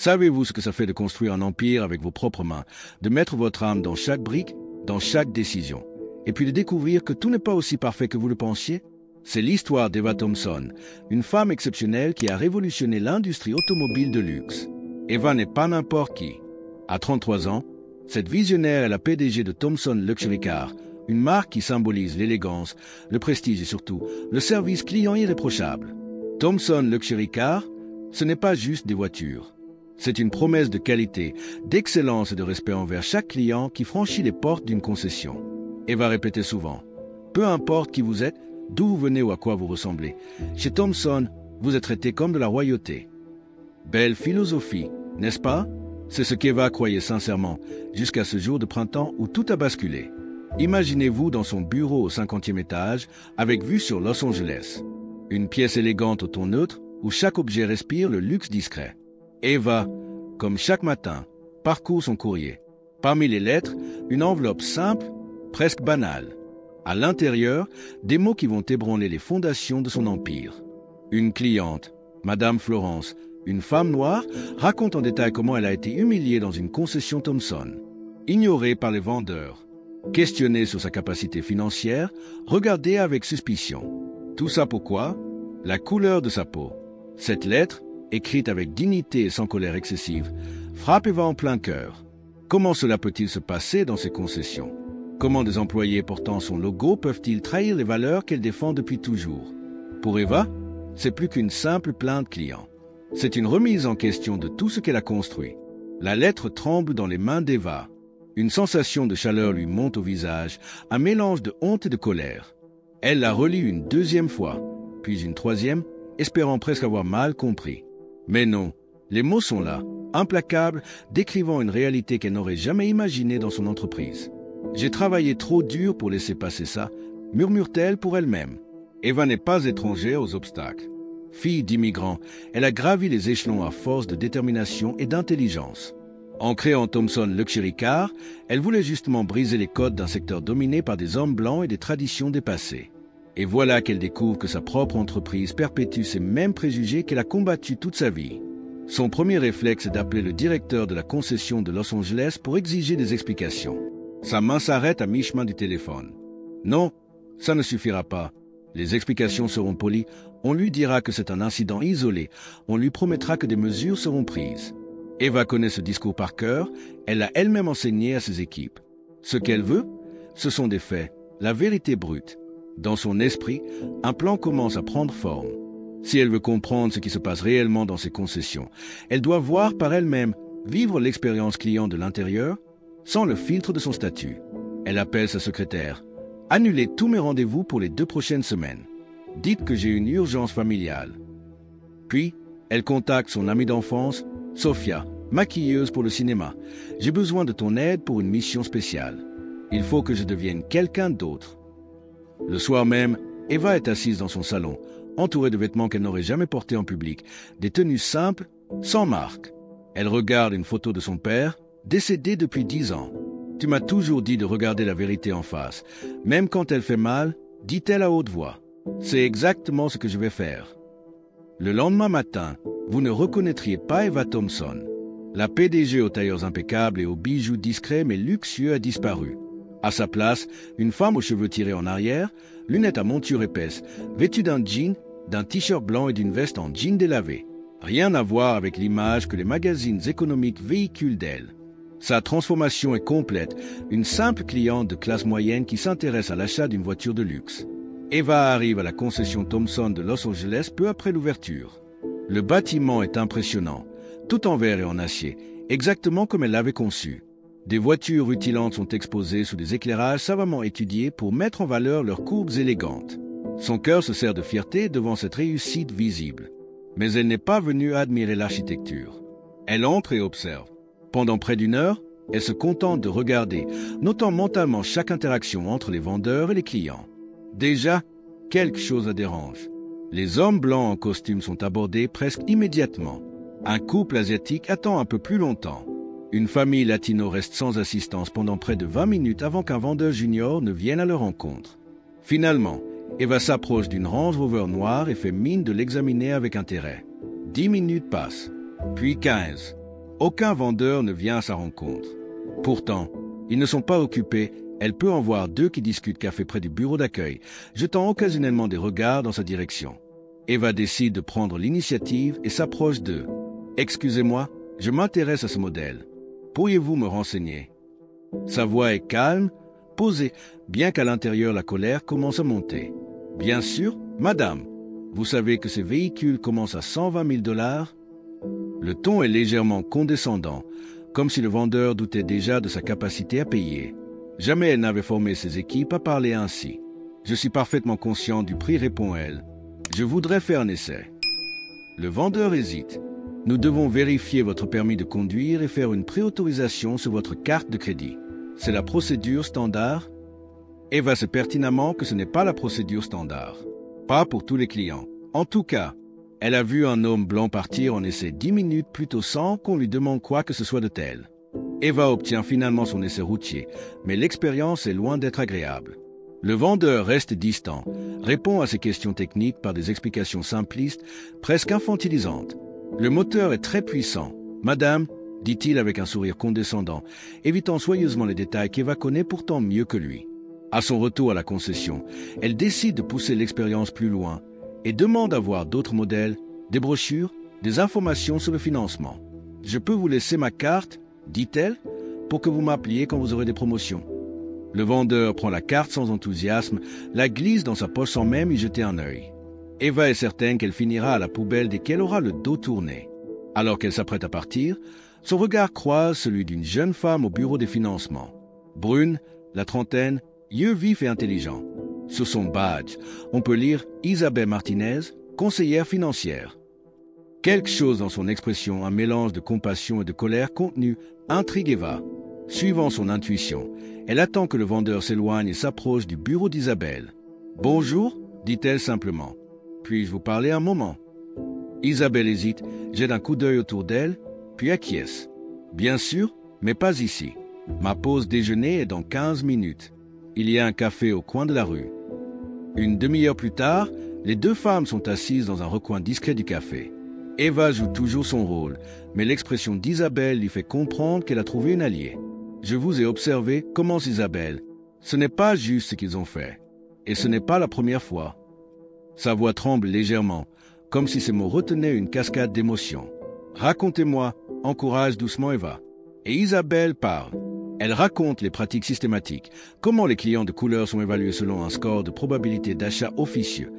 Savez-vous ce que ça fait de construire un empire avec vos propres mains, de mettre votre âme dans chaque brique, dans chaque décision, et puis de découvrir que tout n'est pas aussi parfait que vous le pensiez? C'est l'histoire d'Eva Thompson, une femme exceptionnelle qui a révolutionné l'industrie automobile de luxe. Eva n'est pas n'importe qui. À 33 ans, cette visionnaire est la PDG de Thompson Luxury Car, une marque qui symbolise l'élégance, le prestige et surtout le service client irréprochable. Thompson Luxury Car, ce n'est pas juste des voitures. C'est une promesse de qualité, d'excellence et de respect envers chaque client qui franchit les portes d'une concession. Eva répétait souvent, peu importe qui vous êtes, d'où vous venez ou à quoi vous ressemblez, chez Thompson, vous êtes traité comme de la royauté. Belle philosophie, n'est-ce pas? C'est ce qu'Eva croyait sincèrement, jusqu'à ce jour de printemps où tout a basculé. Imaginez-vous dans son bureau au 50e étage, avec vue sur Los Angeles. Une pièce élégante au ton neutre, où chaque objet respire le luxe discret. Eva, comme chaque matin, parcourt son courrier. Parmi les lettres, une enveloppe simple, presque banale. À l'intérieur, des mots qui vont ébranler les fondations de son empire. Une cliente, Madame Florence, une femme noire, raconte en détail comment elle a été humiliée dans une concession Thompson. Ignorée par les vendeurs, questionnée sur sa capacité financière, regardée avec suspicion. Tout ça pourquoi? La couleur de sa peau. Cette lettre, écrite avec dignité et sans colère excessive, frappe Eva en plein cœur. Comment cela peut-il se passer dans ces concessions? Comment des employés portant son logo peuvent-ils trahir les valeurs qu'elle défend depuis toujours? Pour Eva, c'est plus qu'une simple plainte client. C'est une remise en question de tout ce qu'elle a construit. La lettre tremble dans les mains d'Eva. Une sensation de chaleur lui monte au visage, un mélange de honte et de colère. Elle la relit une deuxième fois, puis une troisième, espérant presque avoir mal compris. Mais non, les mots sont là, implacables, décrivant une réalité qu'elle n'aurait jamais imaginée dans son entreprise. « J'ai travaillé trop dur pour laisser passer ça », murmure-t-elle pour elle-même. Eva n'est pas étrangère aux obstacles. Fille d'immigrants, elle a gravi les échelons à force de détermination et d'intelligence. En créant Thompson Luxury Car, elle voulait justement briser les codes d'un secteur dominé par des hommes blancs et des traditions dépassées. Et voilà qu'elle découvre que sa propre entreprise perpétue ces mêmes préjugés qu'elle a combattus toute sa vie. Son premier réflexe est d'appeler le directeur de la concession de Los Angeles pour exiger des explications. Sa main s'arrête à mi-chemin du téléphone. Non, ça ne suffira pas. Les explications seront polies, on lui dira que c'est un incident isolé, on lui promettra que des mesures seront prises. Eva connaît ce discours par cœur, elle l'a elle-même enseigné à ses équipes. Ce qu'elle veut, ce sont des faits, la vérité brute. Dans son esprit, un plan commence à prendre forme. Si elle veut comprendre ce qui se passe réellement dans ses concessions, elle doit voir par elle-même, vivre l'expérience client de l'intérieur, sans le filtre de son statut. Elle appelle sa secrétaire. « Annulez tous mes rendez-vous pour les 2 prochaines semaines. Dites que j'ai une urgence familiale. » Puis, elle contacte son amie d'enfance, Sophia, maquilleuse pour le cinéma. « J'ai besoin de ton aide pour une mission spéciale. Il faut que je devienne quelqu'un d'autre. » Le soir même, Eva est assise dans son salon, entourée de vêtements qu'elle n'aurait jamais portés en public, des tenues simples, sans marque. Elle regarde une photo de son père, décédé depuis 10 ans. « Tu m'as toujours dit de regarder la vérité en face. Même quand elle fait mal, dit-elle à haute voix. C'est exactement ce que je vais faire. » Le lendemain matin, vous ne reconnaîtriez pas Eva Thompson. La PDG aux tailleurs impeccables et aux bijoux discrets mais luxueux a disparu. À sa place, une femme aux cheveux tirés en arrière, lunettes à monture épaisse, vêtue d'un jean, d'un t-shirt blanc et d'une veste en jean délavé. Rien à voir avec l'image que les magazines économiques véhiculent d'elle. Sa transformation est complète, une simple cliente de classe moyenne qui s'intéresse à l'achat d'une voiture de luxe. Eva arrive à la concession Thompson de Los Angeles peu après l'ouverture. Le bâtiment est impressionnant, tout en verre et en acier, exactement comme elle l'avait conçu. Des voitures rutilantes sont exposées sous des éclairages savamment étudiés pour mettre en valeur leurs courbes élégantes. Son cœur se serre de fierté devant cette réussite visible. Mais elle n'est pas venue admirer l'architecture. Elle entre et observe. Pendant près d'1 heure, elle se contente de regarder, notant mentalement chaque interaction entre les vendeurs et les clients. Déjà, quelque chose la dérange. Les hommes blancs en costume sont abordés presque immédiatement. Un couple asiatique attend un peu plus longtemps. Une famille latino reste sans assistance pendant près de 20 minutes avant qu'un vendeur junior ne vienne à leur rencontre. Finalement, Eva s'approche d'une Range Rover noire et fait mine de l'examiner avec intérêt. 10 minutes passent, puis 15. Aucun vendeur ne vient à sa rencontre. Pourtant, ils ne sont pas occupés. Elle peut en voir deux qui discutent café près du bureau d'accueil, jetant occasionnellement des regards dans sa direction. Eva décide de prendre l'initiative et s'approche d'eux. « Excusez-moi, je m'intéresse à ce modèle. Pourriez-vous me renseigner ?» Sa voix est calme, posée, bien qu'à l'intérieur la colère commence à monter. « Bien sûr, madame. Vous savez que ces véhicules commencent à 120 000 $. Le ton est légèrement condescendant, comme si le vendeur doutait déjà de sa capacité à payer. Jamais elle n'avait formé ses équipes à parler ainsi. « Je suis parfaitement conscient du prix, répond-elle. Je voudrais faire un essai. » Le vendeur hésite. « Nous devons vérifier votre permis de conduire et faire une préautorisation sur votre carte de crédit. C'est la procédure standard ?» Eva sait pertinemment que ce n'est pas la procédure standard. Pas pour tous les clients. En tout cas, elle a vu un homme blanc partir en essai 10 minutes plus tôt sans qu'on lui demande quoi que ce soit de tel. Eva obtient finalement son essai routier, mais l'expérience est loin d'être agréable. Le vendeur reste distant, répond à ses questions techniques par des explications simplistes, presque infantilisantes. Le moteur est très puissant. « Madame », dit-il avec un sourire condescendant, évitant soigneusement les détails qu'Eva connaît pourtant mieux que lui. À son retour à la concession, elle décide de pousser l'expérience plus loin et demande à voir d'autres modèles, des brochures, des informations sur le financement. « Je peux vous laisser ma carte ?» dit-elle, pour que vous m'appeliez quand vous aurez des promotions. Le vendeur prend la carte sans enthousiasme, la glisse dans sa poche sans même y jeter un œil. Eva est certaine qu'elle finira à la poubelle dès qu'elle aura le dos tourné. Alors qu'elle s'apprête à partir, son regard croise celui d'une jeune femme au bureau des financements. Brune, la trentaine, yeux vifs et intelligents. Sur son badge, on peut lire « Isabelle Martinez, conseillère financière ». Quelque chose dans son expression, un mélange de compassion et de colère contenue, intrigue Eva. Suivant son intuition, elle attend que le vendeur s'éloigne et s'approche du bureau d'Isabelle. « Bonjour », dit-elle simplement. « Puis-je vous parler un moment ?» Isabelle hésite, jette un coup d'œil autour d'elle, puis acquiesce. « Bien sûr, mais pas ici. Ma pause déjeuner est dans 15 minutes. Il y a un café au coin de la rue. » Une demi-heure plus tard, les deux femmes sont assises dans un recoin discret du café. Eva joue toujours son rôle, mais l'expression d'Isabelle lui fait comprendre qu'elle a trouvé une alliée. « Je vous ai observé, commence Isabelle. Ce n'est pas juste ce qu'ils ont fait. Et ce n'est pas la première fois. » Sa voix tremble légèrement, comme si ces mots retenaient une cascade d'émotions. « Racontez-moi, encourage doucement Eva. » Et Isabelle parle. Elle raconte les pratiques systématiques, comment les clients de couleur sont évalués selon un score de probabilité d'achat officieux,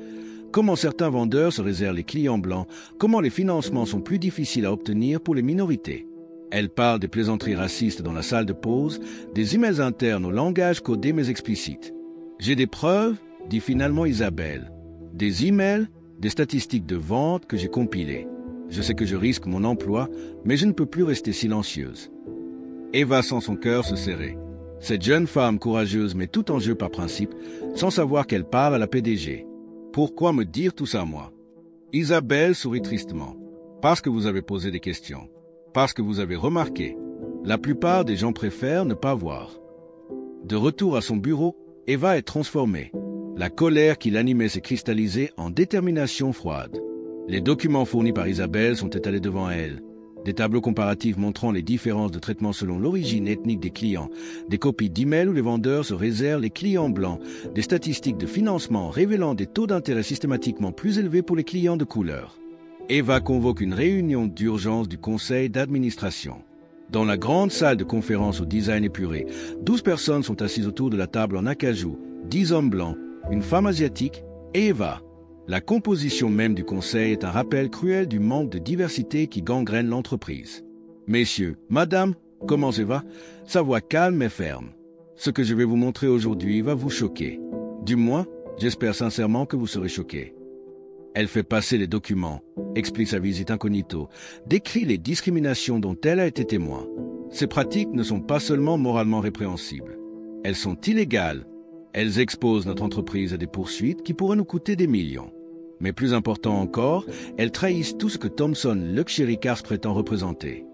comment certains vendeurs se réservent les clients blancs, comment les financements sont plus difficiles à obtenir pour les minorités. Elle parle des plaisanteries racistes dans la salle de pause, des emails internes au langage codé mais explicite. « J'ai des preuves », dit finalement Isabelle. « Des emails, des statistiques de vente que j'ai compilées. Je sais que je risque mon emploi, mais je ne peux plus rester silencieuse. » Eva sent son cœur se serrer. Cette jeune femme courageuse met tout en jeu par principe, sans savoir qu'elle parle à la PDG. Pourquoi me dire tout ça, moi? Isabelle sourit tristement. Parce que vous avez posé des questions. Parce que vous avez remarqué. La plupart des gens préfèrent ne pas voir. De retour à son bureau, Eva est transformée. La colère qui l'animait s'est cristallisée en détermination froide. Les documents fournis par Isabelle sont étalés devant elle. Des tableaux comparatifs montrant les différences de traitement selon l'origine ethnique des clients, des copies d'emails où les vendeurs se réservent les clients blancs, des statistiques de financement révélant des taux d'intérêt systématiquement plus élevés pour les clients de couleur. Eva convoque une réunion d'urgence du conseil d'administration. Dans la grande salle de conférence au design épuré, 12 personnes sont assises autour de la table en acajou, 10 hommes blancs, une femme asiatique et Eva. La composition même du conseil est un rappel cruel du manque de diversité qui gangrène l'entreprise. « Messieurs, madame », commence Eva, sa voix calme et ferme. « Ce que je vais vous montrer aujourd'hui va vous choquer. Du moins, j'espère sincèrement que vous serez choqués. » Elle fait passer les documents, explique sa visite incognito, décrit les discriminations dont elle a été témoin. Ces pratiques ne sont pas seulement moralement répréhensibles. Elles sont illégales. Elles exposent notre entreprise à des poursuites qui pourraient nous coûter des millions. Mais plus important encore, elles trahissent tout ce que Thomson Luxury Cars prétend représenter.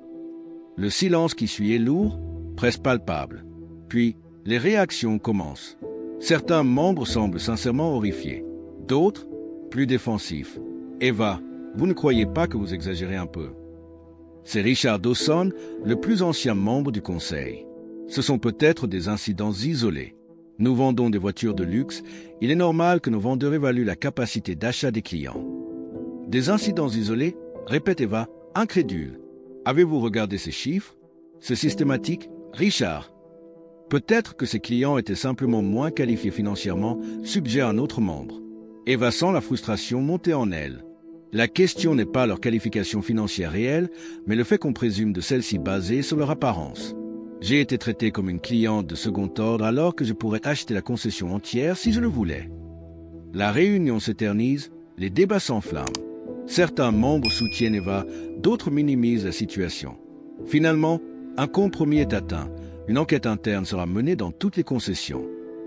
Le silence qui suit est lourd, presque palpable. Puis, les réactions commencent. Certains membres semblent sincèrement horrifiés. D'autres, plus défensifs. « Eva, vous ne croyez pas que vous exagérez un peu ?» C'est Richard Dawson, le plus ancien membre du conseil. Ce sont peut-être des incidents isolés. Nous vendons des voitures de luxe, il est normal que nos vendeurs évaluent la capacité d'achat des clients. Des incidents isolés, répète Eva, incrédule. Avez-vous regardé ces chiffres? C'est systématique, Richard. Peut-être que ces clients étaient simplement moins qualifiés financièrement, suggère un autre membre. Eva sent la frustration monter en elle. La question n'est pas leur qualification financière réelle, mais le fait qu'on présume de celle-ci basée sur leur apparence. J'ai été traité comme une cliente de second ordre alors que je pourrais acheter la concession entière si je le voulais. La réunion s'éternise, les débats s'enflamment. Certains membres soutiennent Eva, d'autres minimisent la situation. Finalement, un compromis est atteint. Une enquête interne sera menée dans toutes les concessions.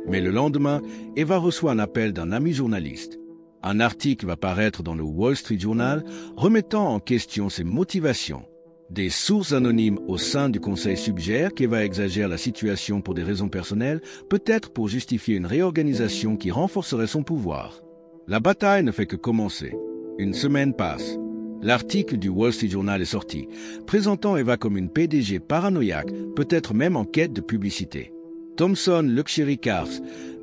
Mais le lendemain, Eva reçoit un appel d'un ami journaliste. Un article va paraître dans le Wall Street Journal remettant en question ses motivations. Des sources anonymes au sein du conseil suggèrent qu'Eva exagère la situation pour des raisons personnelles, peut-être pour justifier une réorganisation qui renforcerait son pouvoir. La bataille ne fait que commencer. Une semaine passe. L'article du Wall Street Journal est sorti, présentant Eva comme une PDG paranoïaque, peut-être même en quête de publicité. Thomson Luxury Cars,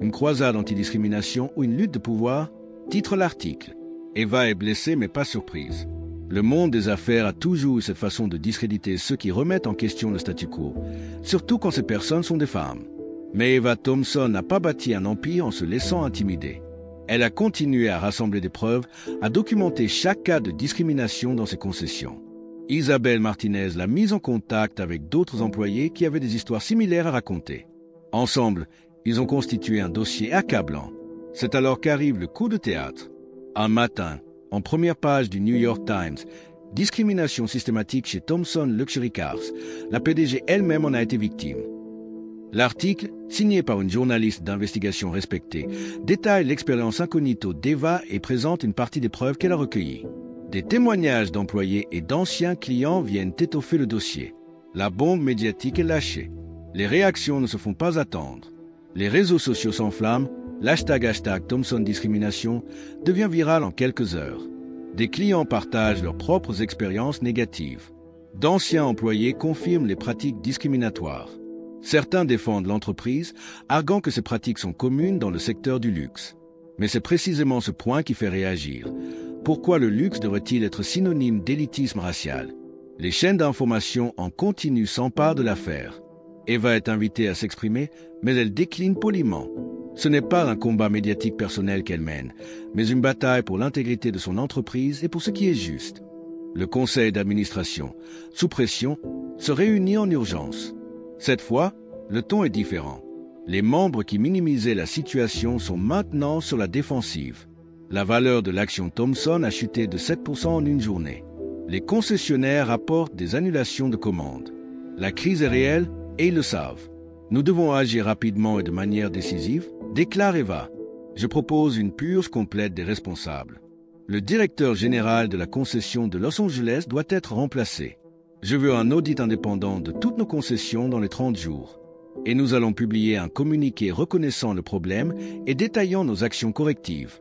une croisade antidiscrimination ou une lutte de pouvoir, titre l'article. Eva est blessée mais pas surprise. Le monde des affaires a toujours eu cette façon de discréditer ceux qui remettent en question le statu quo, surtout quand ces personnes sont des femmes. Mais Eva Thomson n'a pas bâti un empire en se laissant intimider. Elle a continué à rassembler des preuves, à documenter chaque cas de discrimination dans ses concessions. Isabelle Martinez l'a mise en contact avec d'autres employés qui avaient des histoires similaires à raconter. Ensemble, ils ont constitué un dossier accablant. C'est alors qu'arrive le coup de théâtre. Un matin, en première page du New York Times, discrimination systématique chez Thomson Luxury Cars. La PDG elle-même en a été victime. L'article, signé par une journaliste d'investigation respectée, détaille l'expérience incognito d'Eva et présente une partie des preuves qu'elle a recueillies. Des témoignages d'employés et d'anciens clients viennent étoffer le dossier. La bombe médiatique est lâchée. Les réactions ne se font pas attendre. Les réseaux sociaux s'enflamment, l'hashtag Thomson Discrimination devient viral en quelques heures. Des clients partagent leurs propres expériences négatives. D'anciens employés confirment les pratiques discriminatoires. Certains défendent l'entreprise, arguant que ces pratiques sont communes dans le secteur du luxe. Mais c'est précisément ce point qui fait réagir. Pourquoi le luxe devrait-il être synonyme d'élitisme racial? Les chaînes d'information en continu s'emparent de l'affaire. Eva est invitée à s'exprimer, mais elle décline poliment. Ce n'est pas un combat médiatique personnel qu'elle mène, mais une bataille pour l'intégrité de son entreprise et pour ce qui est juste. Le conseil d'administration, sous pression, se réunit en urgence. Cette fois, le ton est différent. Les membres qui minimisaient la situation sont maintenant sur la défensive. La valeur de l'action Thomson a chuté de 7% en une journée. Les concessionnaires apportent des annulations de commandes. La crise est réelle et ils le savent. Nous devons agir rapidement et de manière décisive, déclare Eva. Je propose une purge complète des responsables. Le directeur général de la concession de Los Angeles doit être remplacé. Je veux un audit indépendant de toutes nos concessions dans les 30 jours. Et nous allons publier un communiqué reconnaissant le problème et détaillant nos actions correctives.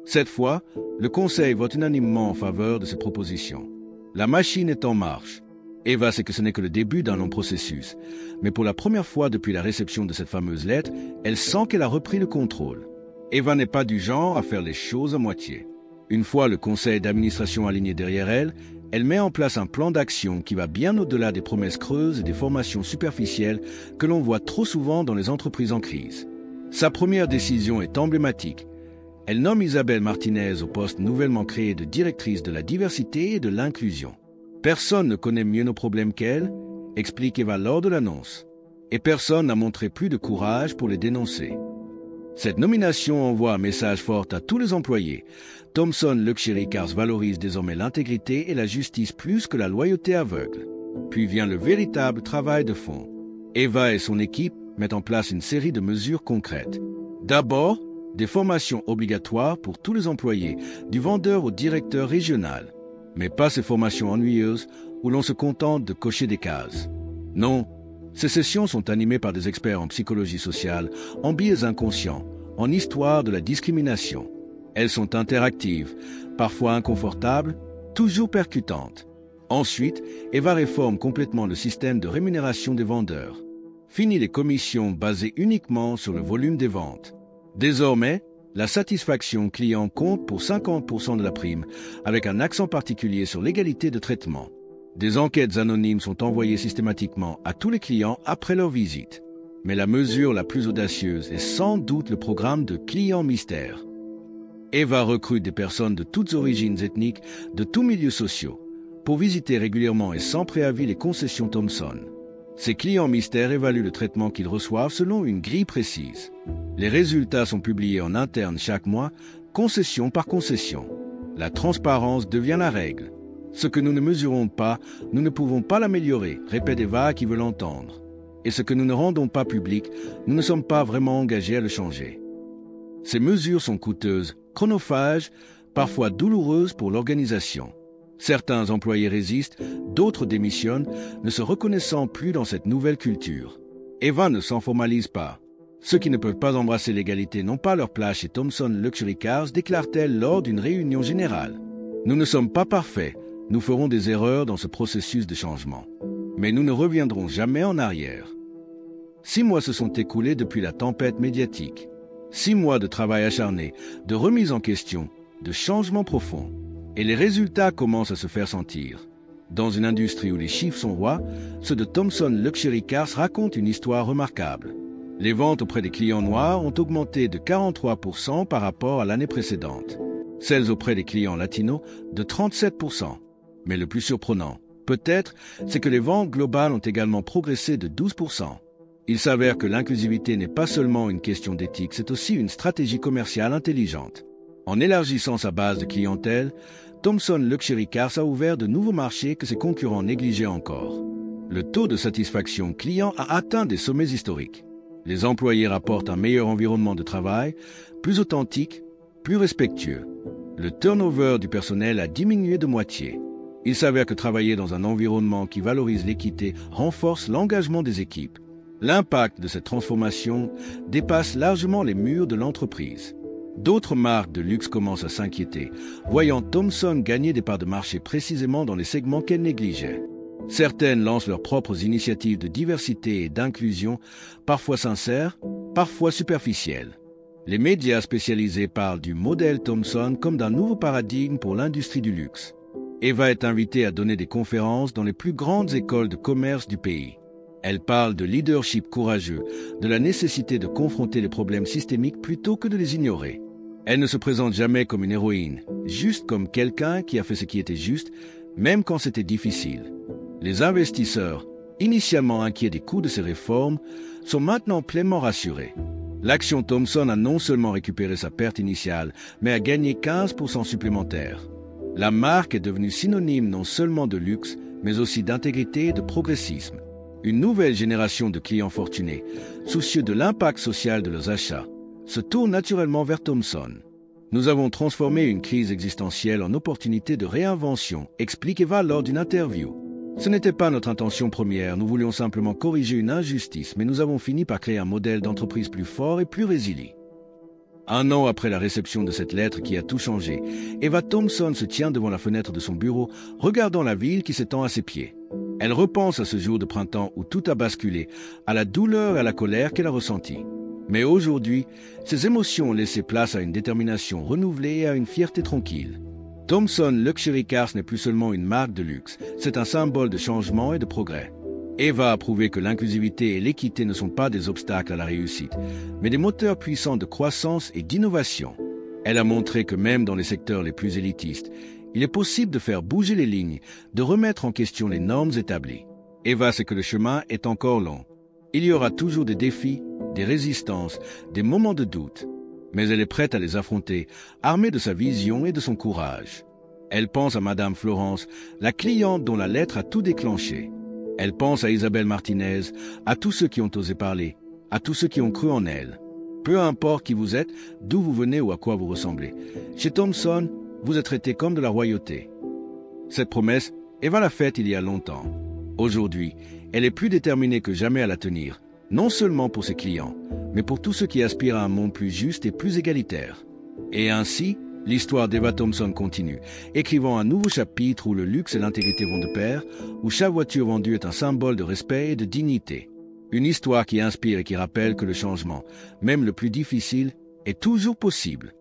Cette fois, le Conseil vote unanimement en faveur de ces propositions. La machine est en marche. Eva sait que ce n'est que le début d'un long processus. Mais pour la première fois depuis la réception de cette fameuse lettre, elle sent qu'elle a repris le contrôle. Eva n'est pas du genre à faire les choses à moitié. Une fois le conseil d'administration aligné derrière elle, elle met en place un plan d'action qui va bien au-delà des promesses creuses et des formations superficielles que l'on voit trop souvent dans les entreprises en crise. Sa première décision est emblématique. Elle nomme Isabelle Martinez au poste nouvellement créé de directrice de la diversité et de l'inclusion. Personne ne connaît mieux nos problèmes qu'elle, explique Eva lors de l'annonce. Et personne n'a montré plus de courage pour les dénoncer. Cette nomination envoie un message fort à tous les employés. Thomson Luxury Cars valorise désormais l'intégrité et la justice plus que la loyauté aveugle. Puis vient le véritable travail de fond. Eva et son équipe mettent en place une série de mesures concrètes. D'abord, des formations obligatoires pour tous les employés, du vendeur au directeur régional. Mais pas ces formations ennuyeuses où l'on se contente de cocher des cases. Non, ces sessions sont animées par des experts en psychologie sociale, en biais inconscients, en histoire de la discrimination. Elles sont interactives, parfois inconfortables, toujours percutantes. Ensuite, Eva réforme complètement le système de rémunération des vendeurs. Fini les commissions basées uniquement sur le volume des ventes. Désormais, la satisfaction client compte pour 50% de la prime, avec un accent particulier sur l'égalité de traitement. Des enquêtes anonymes sont envoyées systématiquement à tous les clients après leur visite. Mais la mesure la plus audacieuse est sans doute le programme de clients mystères. Eva recrute des personnes de toutes origines ethniques, de tous milieux sociaux, pour visiter régulièrement et sans préavis les concessions Thomson. Ces clients mystères évaluent le traitement qu'ils reçoivent selon une grille précise. Les résultats sont publiés en interne chaque mois, concession par concession. La transparence devient la règle. Ce que nous ne mesurons pas, nous ne pouvons pas l'améliorer, répète Eva qui veut l'entendre. Et ce que nous ne rendons pas public, nous ne sommes pas vraiment engagés à le changer. Ces mesures sont coûteuses, chronophages, parfois douloureuses pour l'organisation. Certains employés résistent, d'autres démissionnent, ne se reconnaissant plus dans cette nouvelle culture. Eva ne s'en formalise pas. Ceux qui ne peuvent pas embrasser l'égalité n'ont pas leur place chez Thomson Luxury Cars, déclare-t-elle lors d'une réunion générale. Nous ne sommes pas parfaits, nous ferons des erreurs dans ce processus de changement. Mais nous ne reviendrons jamais en arrière. 6 mois se sont écoulés depuis la tempête médiatique. 6 mois de travail acharné, de remise en question, de changement profond. Et les résultats commencent à se faire sentir. Dans une industrie où les chiffres sont rois, ceux de Thomson Luxury Cars racontent une histoire remarquable. Les ventes auprès des clients noirs ont augmenté de 43% par rapport à l'année précédente. Celles auprès des clients latinos de 37%. Mais le plus surprenant, peut-être, c'est que les ventes globales ont également progressé de 12%. Il s'avère que l'inclusivité n'est pas seulement une question d'éthique, c'est aussi une stratégie commerciale intelligente. En élargissant sa base de clientèle, Thomson Luxury Cars a ouvert de nouveaux marchés que ses concurrents négligeaient encore. Le taux de satisfaction client a atteint des sommets historiques. Les employés rapportent un meilleur environnement de travail, plus authentique, plus respectueux. Le turnover du personnel a diminué de moitié. Il s'avère que travailler dans un environnement qui valorise l'équité renforce l'engagement des équipes. L'impact de cette transformation dépasse largement les murs de l'entreprise. D'autres marques de luxe commencent à s'inquiéter, voyant Thomson gagner des parts de marché précisément dans les segments qu'elles négligeaient. Certaines lancent leurs propres initiatives de diversité et d'inclusion, parfois sincères, parfois superficielles. Les médias spécialisés parlent du modèle Thomson comme d'un nouveau paradigme pour l'industrie du luxe. Eva est invitée à donner des conférences dans les plus grandes écoles de commerce du pays. Elle parle de leadership courageux, de la nécessité de confronter les problèmes systémiques plutôt que de les ignorer. Elle ne se présente jamais comme une héroïne, juste comme quelqu'un qui a fait ce qui était juste, même quand c'était difficile. Les investisseurs, initialement inquiets des coûts de ces réformes, sont maintenant pleinement rassurés. L'action Thomson a non seulement récupéré sa perte initiale, mais a gagné 15% supplémentaire. La marque est devenue synonyme non seulement de luxe, mais aussi d'intégrité et de progressisme. Une nouvelle génération de clients fortunés, soucieux de l'impact social de leurs achats, se tourne naturellement vers Thomson. Nous avons transformé une crise existentielle en opportunité de réinvention, explique Eva lors d'une interview. Ce n'était pas notre intention première, nous voulions simplement corriger une injustice, mais nous avons fini par créer un modèle d'entreprise plus fort et plus résilient. 1 an après la réception de cette lettre qui a tout changé, Eva Thomson se tient devant la fenêtre de son bureau, regardant la ville qui s'étend à ses pieds. Elle repense à ce jour de printemps où tout a basculé, à la douleur et à la colère qu'elle a ressentie. Mais aujourd'hui, ses émotions ont laissé place à une détermination renouvelée et à une fierté tranquille. Thomson Luxury Cars n'est plus seulement une marque de luxe, c'est un symbole de changement et de progrès. Eva a prouvé que l'inclusivité et l'équité ne sont pas des obstacles à la réussite, mais des moteurs puissants de croissance et d'innovation. Elle a montré que même dans les secteurs les plus élitistes, il est possible de faire bouger les lignes, de remettre en question les normes établies. Eva sait que le chemin est encore long. Il y aura toujours des défis, des résistances, des moments de doute. Mais elle est prête à les affronter, armée de sa vision et de son courage. Elle pense à Madame Florence, la cliente dont la lettre a tout déclenché. Elle pense à Isabelle Martinez, à tous ceux qui ont osé parler, à tous ceux qui ont cru en elle. Peu importe qui vous êtes, d'où vous venez ou à quoi vous ressemblez. Chez Thomson, vous êtes traité comme de la royauté. Cette promesse, Eva l'a faite il y a longtemps. Aujourd'hui, elle est plus déterminée que jamais à la tenir, non seulement pour ses clients, mais pour tous ceux qui aspirent à un monde plus juste et plus égalitaire. Et ainsi, L'histoire d'Eva Thompson continue, écrivant un nouveau chapitre où le luxe et l'intégrité vont de pair, où chaque voiture vendue est un symbole de respect et de dignité. Une histoire qui inspire et qui rappelle que le changement, même le plus difficile, est toujours possible.